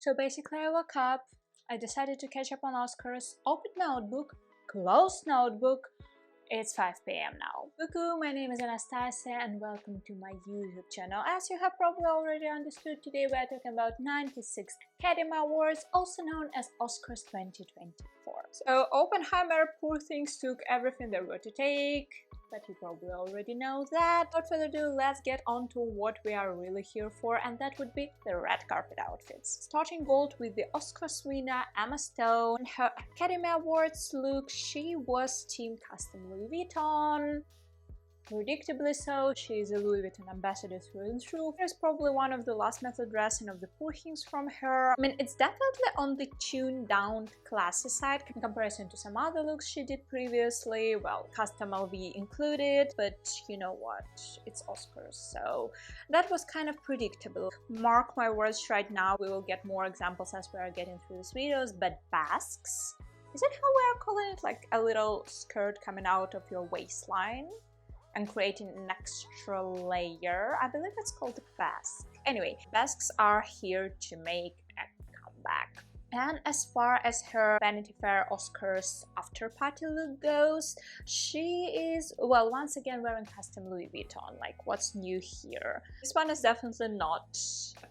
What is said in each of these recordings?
So basically I woke up, I decided to catch up on Oscars, open notebook, close notebook. It's 5 p.m. now. Coucou, my name is Anastasia and welcome to my YouTube channel. As you have probably already understood, today we are talking about 96th Academy Awards, also known as Oscars 2024. So Oppenheimer, poor things, took everything they were to take, but you probably already know that. Without further ado, let's get on to what we are really here for, and that would be the red carpet outfits. Starting gold with the Oscars winner Emma Stone. Her Academy Awards look, she was Team Custom Louis Vuitton. Predictably so, she is a Louis Vuitton ambassador through and through. Here's probably one of the last method dressing of the poor things from her. I mean, it's definitely on the tuned down classy side in comparison to some other looks she did previously, well, custom LV included, but you know what, it's Oscars, so that was kind of predictable. Mark my words, right now we will get more examples as we are getting through these videos, but basques, is it how we are calling it, like a little skirt coming out of your waistline and creating an extra layer? I believe it's called a basque. Anyway, basques are here to make a comeback. And as far as her Vanity Fair Oscars after party look goes, she is, well, once again wearing custom Louis Vuitton. Like, what's new here? This one is definitely not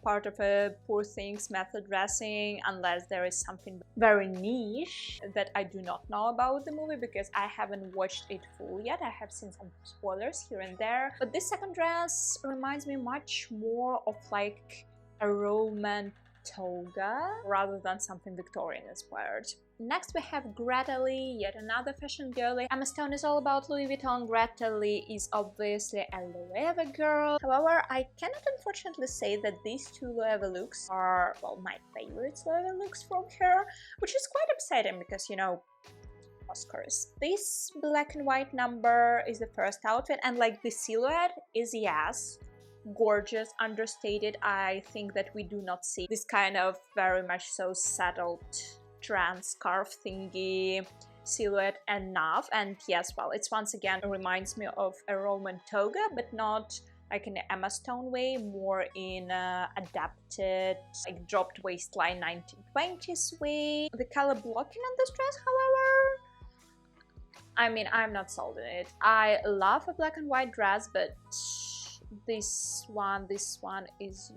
part of a poor things method dressing, unless there is something very niche that I do not know about the movie, because I haven't watched it full yet. I have seen some spoilers here and there. But this second dress reminds me much more of like a Roman toga rather than something Victorian inspired. Next we have Greta Lee, yet another fashion girly. Emma Stone is all about Louis Vuitton. Greta Lee is obviously a Loewe girl. However, I cannot unfortunately say that these two Loewe looks are, well, my favorite Loewe looks from her, which is quite upsetting because, you know, Oscars. This black and white number is the first outfit, and like the silhouette is, yes, gorgeous, understated. I think that we do not see this kind of very much so settled trans scarf thingy silhouette enough. And yes, well, it's once again, it reminds me of a Roman toga, but not like in the Emma Stone way, more in adapted, like dropped waistline 1920s way. The color blocking on this dress, however, I mean, I'm not sold on it. I love a black and white dress, but this one is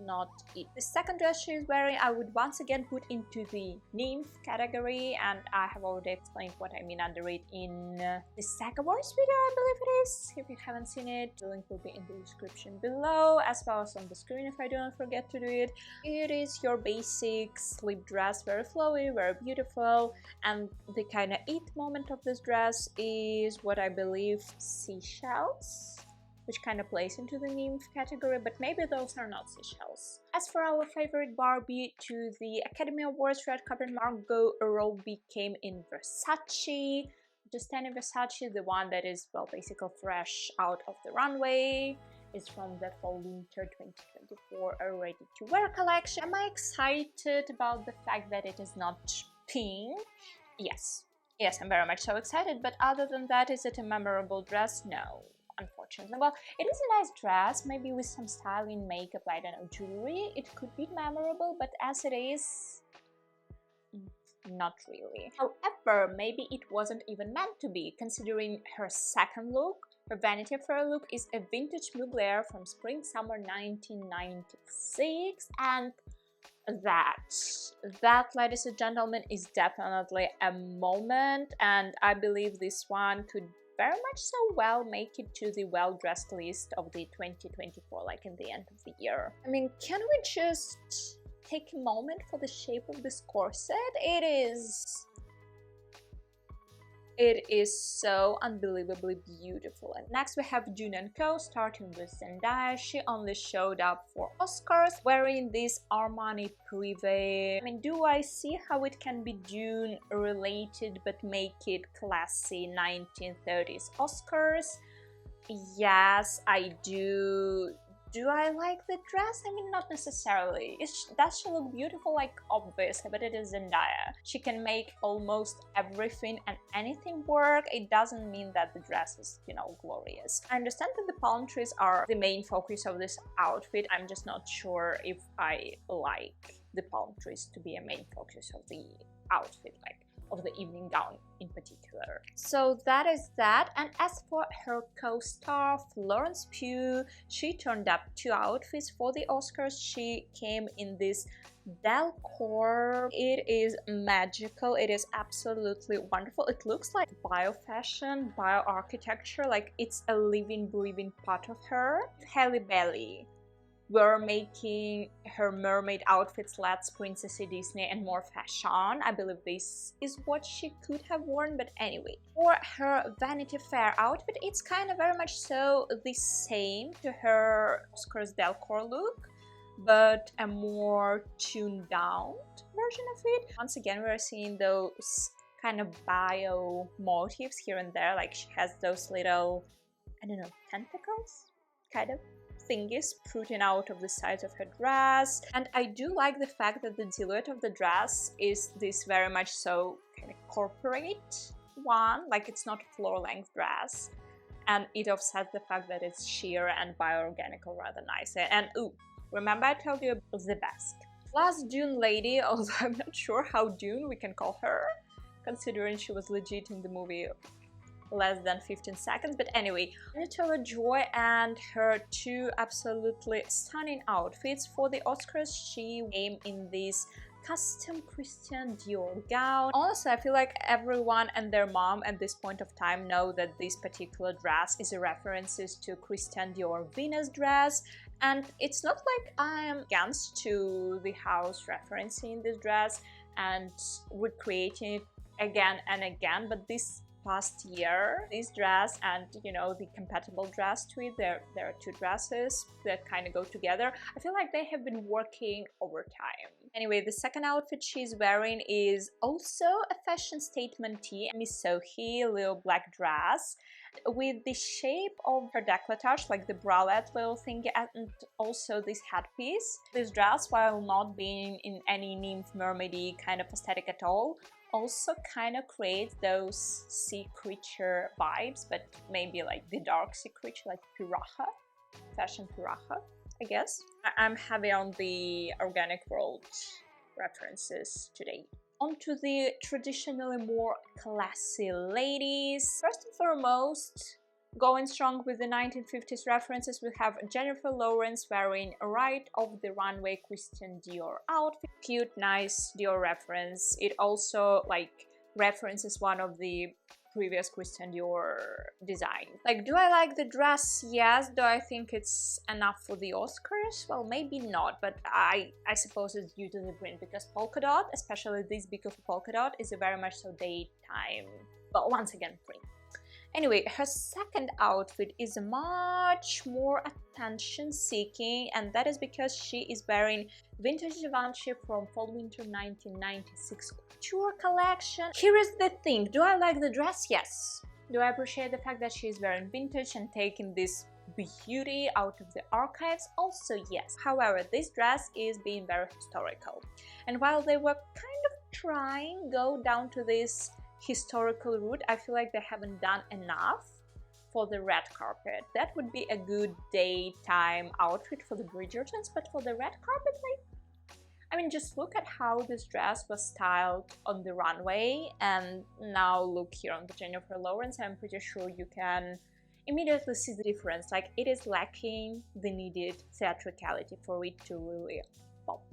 not it. The second dress she is wearing, I would once again put into the nymph category, and I have already explained what I mean under it in the SAG Awards video, I believe it is. If you haven't seen it, the link will be in the description below, as well as on the screen if I don't forget to do it. It is your basic slip dress, very flowy, very beautiful, and the kind of it moment of this dress is what I believe seashells, which kind of plays into the nymph category, but maybe those are not seashells. As for our favorite Barbie, to the Academy Awards red carpet, Margot Robbie came in Versace. Just any Versace, the one that is, well, basically fresh out of the runway. It's from the fall-winter 2024 ready-to-wear collection. Am I excited about the fact that it is not pink? Yes. Yes, I'm very much so excited, but other than that, is it a memorable dress? No, unfortunately. Well, it is a nice dress, maybe with some styling, makeup, I don't know, jewelry. It could be memorable, but as it is, not really. However, maybe it wasn't even meant to be, considering her second look. Her Vanity Fair look is a vintage mugler from spring-summer 1996, and that, ladies and gentlemen, is definitely a moment, and I believe this one could very much so well make it to the well-dressed list of the 2024, like in the end of the year. I mean, can we just take a moment for the shape of this corset? It is so unbelievably beautiful. And next we have June & Co, starting with Zendaya. She only showed up for Oscars wearing this Armani Privé. I mean, do I see how it can be June related but make it classy 1930s Oscars? Yes, I do. Do I like the dress? I mean, not necessarily. Does she look beautiful? Like, obviously, but it is Zendaya. She can make almost everything and anything work. It doesn't mean that the dress is, you know, glorious. I understand that the palm trees are the main focus of this outfit. I'm just not sure if I like the palm trees to be a main focus of the outfit, like of the evening gown in particular. So that is that. And as for her co-star Florence Pugh, she turned up 2 outfits for the Oscars. She came in this decor. It is magical. It is absolutely wonderful. It looks like bio-fashion, bio-architecture, like it's a living, breathing part of her. Halle Bailey were making her mermaid outfits, let's Princessy Disney and more fashion. I believe this is what she could have worn, but anyway. For her Vanity Fair outfit, it's kind of very much so the same to her Oscars decor look, but a more tuned down version of it. Once again, we're seeing those kind of bio motifs here and there, like she has those little, I don't know, tentacles, kind of thingies protruding out of the sides of her dress. And I do like the fact that the silhouette of the dress is this very much so kind of corporate one, like it's not a floor-length dress, and it offsets the fact that it's sheer and bioorganical rather nice. And ooh, remember I told you about the best last Dune lady, although I'm not sure how Dune we can call her, considering she was legit in the movie less than 15 seconds. But anyway, Anya-Taylor Joy and her 2 absolutely stunning outfits for the Oscars. She came in this custom Christian Dior gown. Honestly, I feel like everyone and their mom at this point of time know that this particular dress is a reference to Christian Dior Venus dress, and it's not like I am against to the house referencing this dress and recreating it again and again, but this past year, this dress and, you know, the compatible dress to it, there are 2 dresses that kind of go together. I feel like they have been working overtime. Anyway, the second outfit she's wearing is also a fashion statement tee, Misohi little black dress with the shape of her décolletage, like the bralette little thing, and also this headpiece. This dress, while not being in any nymph mermaidy kind of aesthetic at all, also kind of creates those sea creature vibes, but maybe like the dark sea creature, like piranha, fashion piranha, I guess. I'm heavy on the organic world references today. On to the traditionally more classy ladies. First and foremost, going strong with the 1950s references, we have Jennifer Lawrence wearing a right of the runway Christian Dior outfit. Cute, nice Dior reference. It also like references one of the previous Christian Dior design. Like, do I like the dress? Yes. Do I think it's enough for the Oscars? Well, maybe not, but I suppose it's due to the print, because polka dot, especially this big of a polka dot, is a very much so daytime, well, once again, print. Anyway, her second outfit is much more attention-seeking, and that is because she is wearing vintage Givenchy from Fall/Winter 1996 couture collection. Here is the thing, do I like the dress? Yes. Do I appreciate the fact that she is wearing vintage and taking this beauty out of the archives? Also yes. However, this dress is being very historical, and while they were kind of trying go down to this historical route, I feel like they haven't done enough for the red carpet. That would be a good daytime outfit for the Bridgertons, but for the red carpet, like, I mean, just look at how this dress was styled on the runway, and now look here on the Jennifer Lawrence. I'm pretty sure you can immediately see the difference. Like, it is lacking the needed theatricality for it to really pop.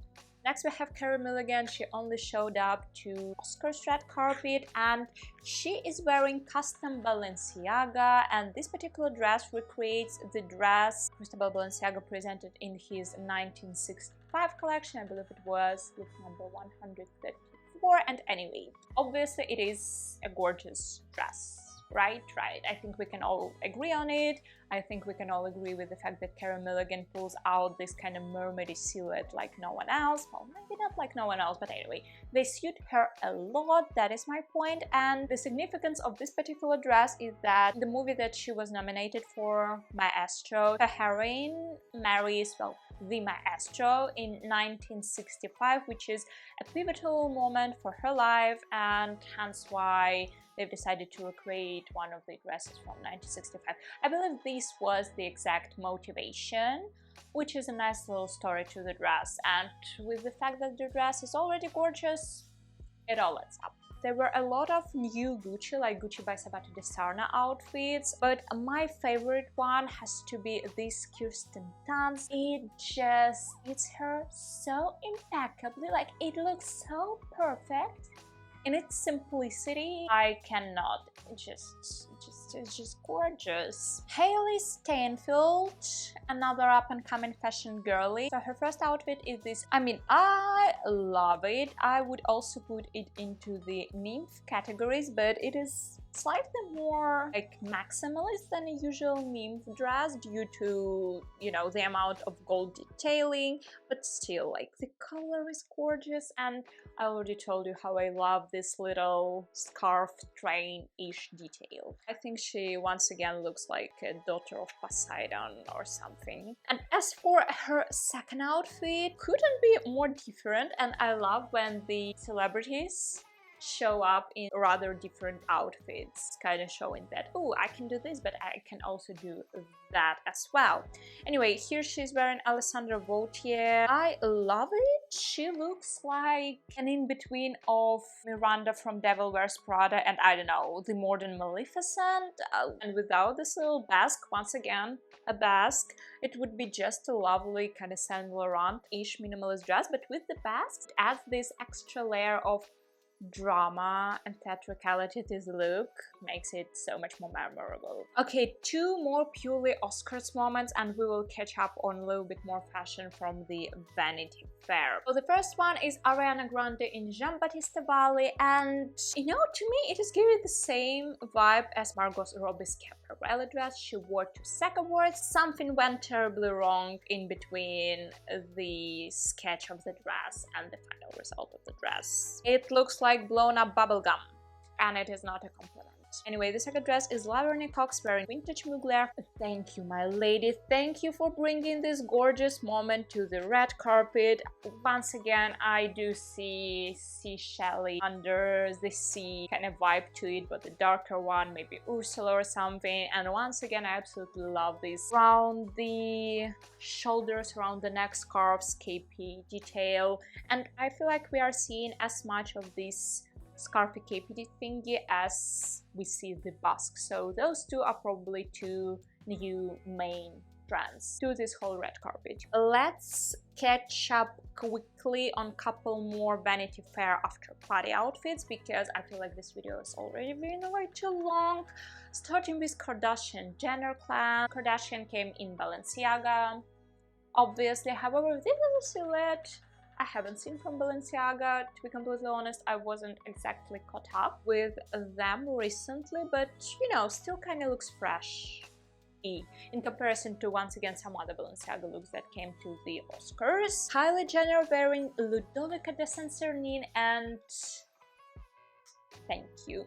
Next we have Carey Mulligan. She only showed up to Oscars red carpet, and she is wearing custom Balenciaga, and this particular dress recreates the dress Cristobal Balenciaga presented in his 1965 collection. I believe it was with number 134. And anyway, obviously it is a gorgeous dress. Right? I think we can all agree on it. I think we can all agree with the fact that Carey Mulligan pulls out this kind of mermaidy silhouette like no one else. Well, maybe not like no one else, but anyway, they suit her a lot. That is my point. And the significance of this particular dress is that the movie that she was nominated for, Maestro, her heroine marries, well, the maestro in 1965, which is a pivotal moment for her life, and hence why they've decided to recreate one of the dresses from 1965. I believe this was the exact motivation, which is a nice little story to the dress, and with the fact that the dress is already gorgeous, it all adds up. There were a lot of new Gucci, like Gucci by Sabato De Sarno outfits, but my favorite one has to be this Kirsten Dunst. It just fits her so impeccably, like it looks so perfect. In its simplicity, I cannot. It's just gorgeous. Hailee Steinfield, another up-and-coming fashion girly. So her first outfit is this. I mean, I love it. I would also put it into the nymph categories, but it is slightly more like maximalist than a usual nymph dress due to, you know, the amount of gold detailing, but still, like, the color is gorgeous, and I already told you how I love this little scarf train-ish detail. I think she once again looks like a daughter of Poseidon or something. And as for her second outfit, couldn't be more different, and I love when the celebrities show up in rather different outfits, kind of showing that, oh, I can do this, but I can also do that as well. Anyway, here she's wearing Alessandro Vautier. I love it. She looks like an in-between of Miranda from Devil Wears Prada and, I don't know, the modern Maleficent. And without this little basque, once again, a basque, it would be just a lovely kind of Saint Laurent-ish minimalist dress, but with the basque, it adds this extra layer of drama and theatricality. This look makes it so much more memorable. Okay, two more purely Oscars moments and we will catch up on a little bit more fashion from the Vanity Fair. So the first one is Ariana Grande in Giambattista Valli, and you know, to me it is giving the same vibe as Margot Robbie's Caprarelli dress she wore to SAG Awards. Something went terribly wrong in between the sketch of the dress and the final result of the dress. It looks like blown up bubblegum, and it is not a compliment. Anyway, the second dress is Laverne Cox wearing vintage Mugler. Thank you, my lady. Thank you for bringing this gorgeous moment to the red carpet. Once again, I do see Shelley under the sea kind of vibe to it, but the darker one, maybe Ursula or something. And once again, I absolutely love this around the shoulders, around the neck scarves, KP detail. And I feel like we are seeing as much of this scarfy capey thingy as we see the busk. So those two are probably two new main trends to this whole red carpet. Let's catch up quickly on a couple more Vanity Fair after party outfits, because I feel like this video is already been way too long. Starting with Kardashian-Jenner clan. Kardashian came in Balenciaga, obviously. However, this is a silhouette I haven't seen from Balenciaga. To be completely honest, I wasn't exactly caught up with them recently, but you know, still kind of looks fresh in comparison to, once again, some other Balenciaga looks that came to the Oscars. Kylie Jenner wearing Ludovica de Saint-Cernin, and thank you.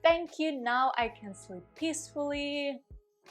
Thank you, now I can sleep peacefully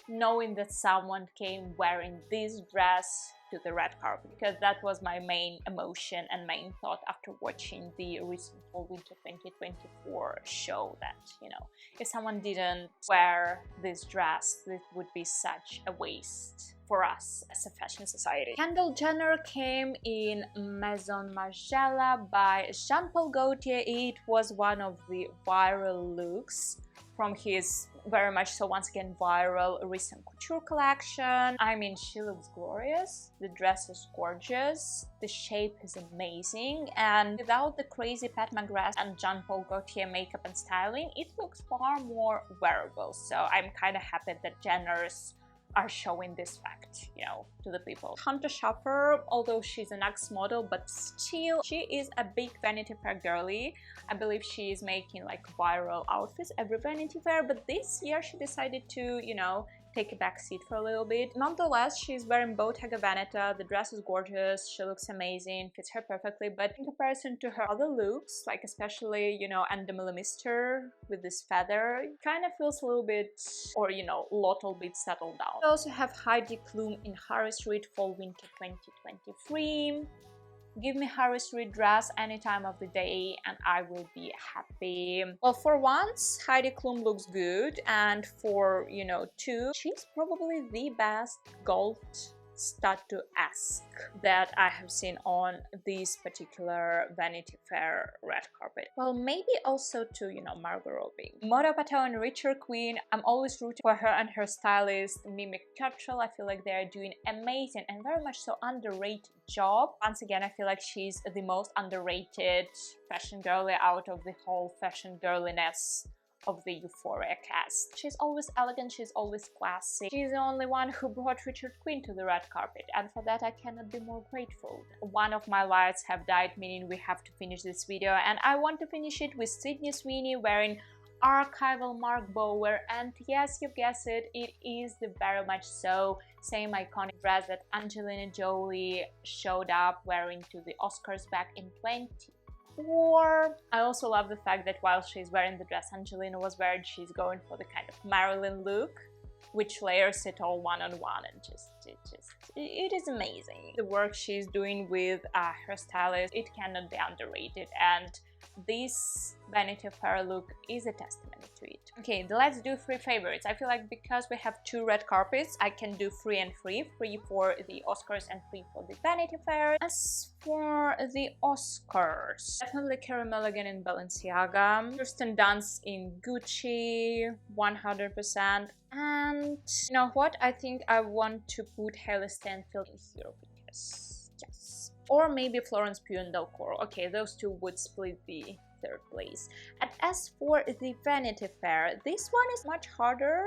knowing that someone came wearing this dress to the red carpet, because that was my main emotion and main thought after watching the recent Fall Winter 2024 show, that, you know, if someone didn't wear this dress, this would be such a waste for us as a fashion society. Kendall Jenner came in Maison Margiela by Jean-Paul Gaultier. It was one of the viral looks from his very much so, once again, viral recent couture collection. I mean, she looks glorious, the dress is gorgeous, the shape is amazing, and without the crazy Pat McGrath and Jean-Paul Gaultier makeup and styling, it looks far more wearable. So I'm kind of happy that Jenners are showing this fact, you know, to the people. Hunter Schafer, although she's an ex-model, but still, she is a big Vanity Fair girly. I believe she is making like viral outfits every Vanity Fair, but this year she decided to, you know, take a back seat for a little bit. Nonetheless, she's wearing Bottega Veneta. The dress is gorgeous, she looks amazing, fits her perfectly, but in comparison to her other looks, like especially, you know, and the Mister with this feather, it kind of feels a little bit, or you know, little bit settled down. We also have Heidi Klum in Harris Reed Fall Winter 2023. Give me Harris Reed dress any time of the day and I will be happy. Well, for once, Heidi Klum looks good, and for, you know, two, she's probably the best gold statuesque that I have seen on this particular Vanity Fair red carpet. Well, maybe also to, you know, Margot Robbie. Maude Apatow and Richard Quinn, I'm always rooting for her and her stylist Mimi Churchill. I feel like they are doing amazing and very much so underrated job. Once again, I feel like she's the most underrated fashion girly out of the whole fashion girliness of the Euphoria cast. She's always elegant, she's always classy. She's the only one who brought Richard Quinn to the red carpet, and for that I cannot be more grateful. One of my lights have died, meaning we have to finish this video, and I want to finish it with Sydney Sweeney wearing archival Mark Bower, and yes, you guessed it, it is the very much so same iconic dress that Angelina Jolie showed up wearing to the Oscars back in 2024. I also love the fact that while she's wearing the dress Angelina was wearing, she's going for the kind of Marilyn look, which layers it all one on one, and it is amazing. The work she's doing with her stylist, it cannot be underrated, and this Vanity Fair look is a testimony to it. Okay, let's do 3 favorites. I feel like because we have 2 red carpets, I can do 3 and 3. 3 for the Oscars and 3 for the Vanity Fair. As for the Oscars, definitely Carey Mulligan in Balenciaga, Kirsten Dunst in Gucci, 100%. And you know what? I think I want to put Hailee Steinfield in here because yes. Or maybe Florence Pugh and Del Coro. Okay, those 2 would split the 3rd place. And as for the Vanity Fair, this one is much harder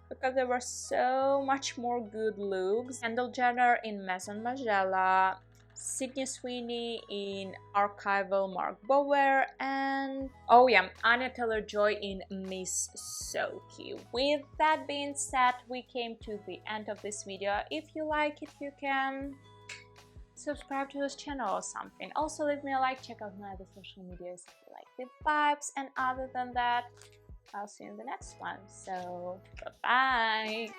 because there were so much more good looks. Kendall Jenner in Maison Margiela, Sydney Sweeney in archival Mark Bower, and oh yeah, Anya-Taylor Joy in Miss Sophie. With that being said, we came to the end of this video. If you like it, you can subscribe to this channel or something. Also leave me a like, check out my other social medias if you like the vibes, and other than that, I'll see you in the next one. So bye bye.